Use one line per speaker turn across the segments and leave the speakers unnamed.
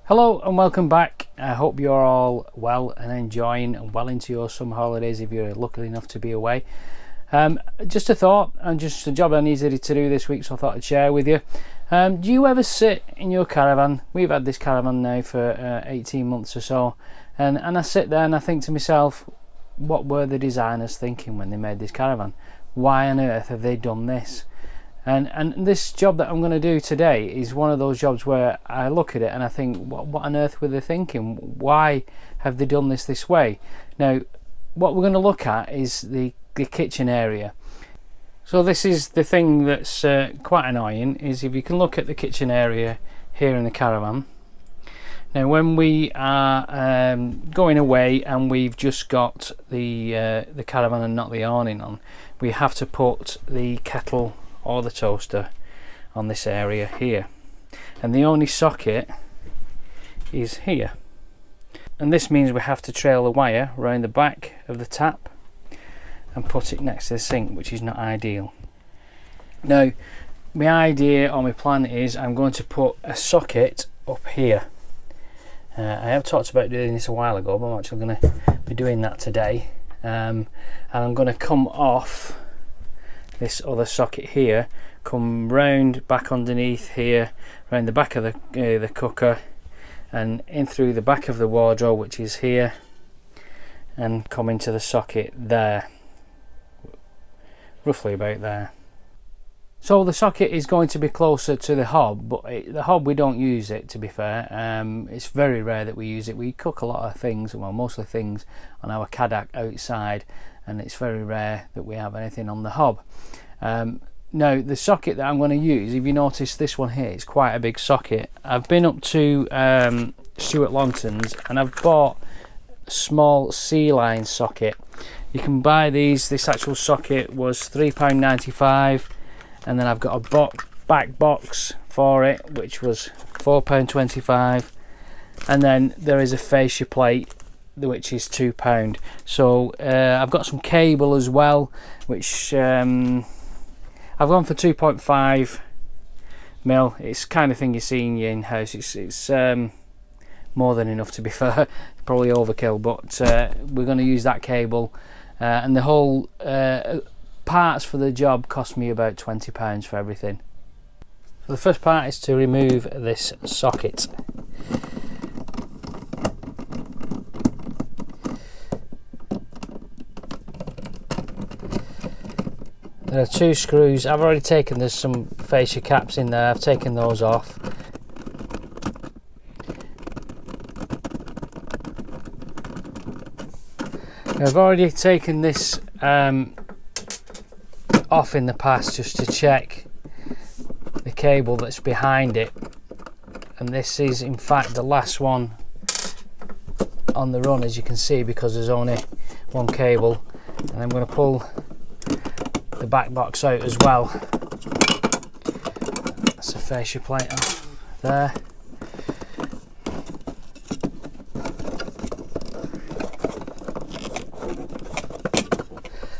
Hello and welcome back. I hope you're all well and enjoying and well into your summer holidays if you're lucky enough to be away. Just a thought and just a job I needed to do this week, so I thought I'd share with you. Do you ever sit in your caravan? We've had this caravan now for 18 months or so, and I sit there and I think to myself, what were the designers thinking when they made this caravan? Why on earth have they done this? And this job that I'm going to do today is one of those jobs where I look at it and I think, what on earth were they thinking? Why have they done this way? Now, what we're going to look at is the kitchen area. So this is the thing that's quite annoying, is if you can look at the kitchen area here in the caravan. Now, when we are going away and we've just got the caravan and not the awning on, we have to put the kettle or the toaster on this area here, and the only socket is here, and this means we have to trail the wire around the back of the tap and put it next to the sink, which is not ideal. Now, my idea or my plan is I'm going to put a socket up here. I have talked about doing this a while ago, but I'm actually going to be doing that today, and I'm going to come off this other socket here, come round back underneath here, round the back of the cooker, and in through the back of the wardrobe, which is here, and come into the socket there, roughly about there. So the socket is going to be closer to the hob, but the hob, we don't use it, to be fair. It's very rare that we use it. We cook a lot of things, well, mostly things on our Kadak outside, and it's very rare that we have anything on the hob. Now, the socket that I'm going to use, if you notice this one here, it's quite a big socket. I've been up to Stuart Longton's and I've bought a small C-line socket. You can buy these. This actual socket was £3.95, and then I've got a back box for it, which was £4.25, and then there is a fascia plate, which is £2. So I've got some cable as well, which I've gone for 2.5 mil. It's kind of thing you see in your in-house. It's more than enough, to be fair. Probably overkill, but we're going to use that cable, and the whole parts for the job cost me about £20 for everything. So the first part is to remove this socket. There are two screws. I've already taken, there's some fascia caps in there, I've taken those off. I've already taken this off in the past just to check the cable that's behind it, and this is in fact the last one on the run, as you can see, because there's only one cable. And I'm going to pull the back box out as well. That's a fascia plate off there.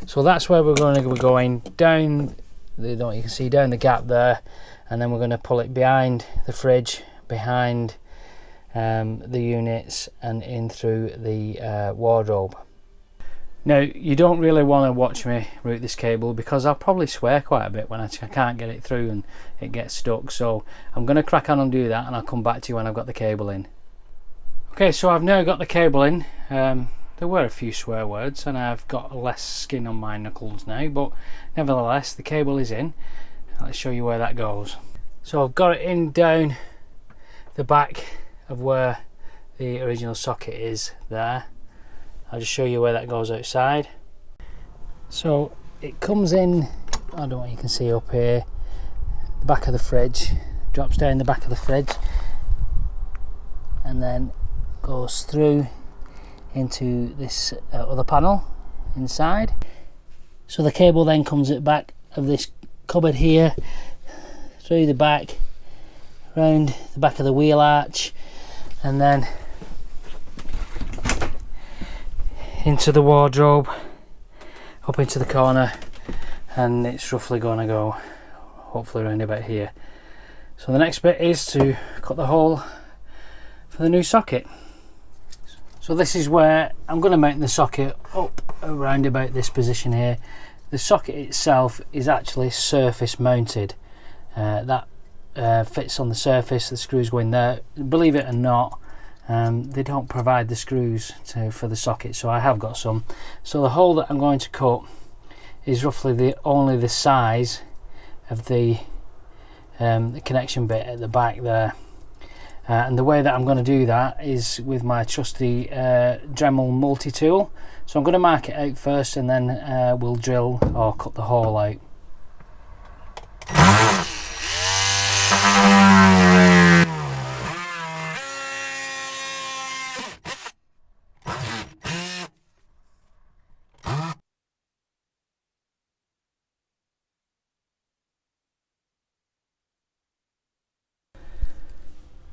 So that's where we're going to be going, down the, you can see down the gap there, and then we're going to pull it behind the fridge, behind the units, and in through the wardrobe. Now, you don't really want to watch me route this cable, because I'll probably swear quite a bit when I can't get it through and it gets stuck. So I'm going to crack on and do that, and I'll come back to you when I've got the cable in. Okay, so I've now got the cable in. There were a few swear words, and I've got less skin on my knuckles now, but nevertheless the cable is in. Let's show you where that goes. So I've got it in down the back of where the original socket is there. I'll just show you where that goes outside. So it comes in, I don't know what you can see up here, the back of the fridge, drops down the back of the fridge, and then goes through into this other panel inside. So the cable then comes at the back of this cupboard here, through the back, round the back of the wheel arch, and then into the wardrobe, up into the corner, and it's roughly going to go hopefully around about here. So the next bit is to cut the hole for the new socket. So this is where I'm going to mount the socket up around about this position here. The socket itself is actually surface mounted. That fits on the surface, the screws go in there. Believe it or not, they don't provide the screws for the socket, so I have got some. So the hole that I'm going to cut is roughly only the size of the connection bit at the back there. And the way that I'm going to do that is with my trusty Dremel multi-tool. So I'm going to mark it out first, and then we'll drill or cut the hole out.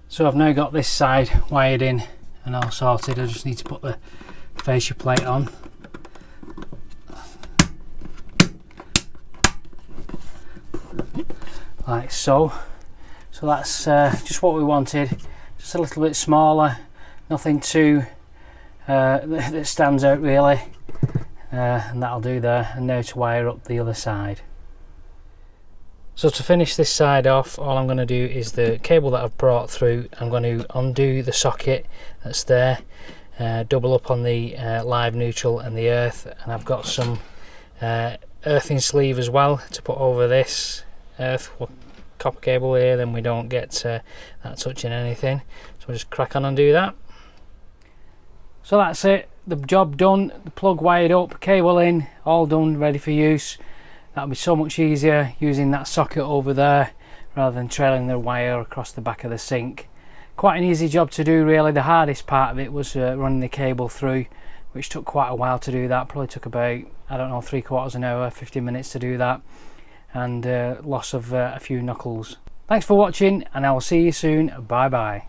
So I've now got this side wired in and all sorted. I just need to put the fascia plate on. Like so. So that's just what we wanted. Just a little bit smaller, nothing too that stands out really. And that'll do there. And now to wire up the other side. So to finish this side off, all I'm going to do is the cable that I've brought through, I'm going to undo the socket that's there, double up on the live neutral and the earth, and I've got some earthing sleeve as well to put over this earth copper cable here, then we don't get that touching anything. So we'll just crack on and do that. So that's it, the job done, the plug wired up, cable in, all done, ready for use. That'll be so much easier using that socket over there rather than trailing the wire across the back of the sink. Quite an easy job to do really. The hardest part of it was running the cable through, which took quite a while to do that. Probably took about, I don't know, 3/4 an hour, 15 minutes to do that, and loss of a few knuckles. Thanks for watching, and I will see you soon. Bye bye.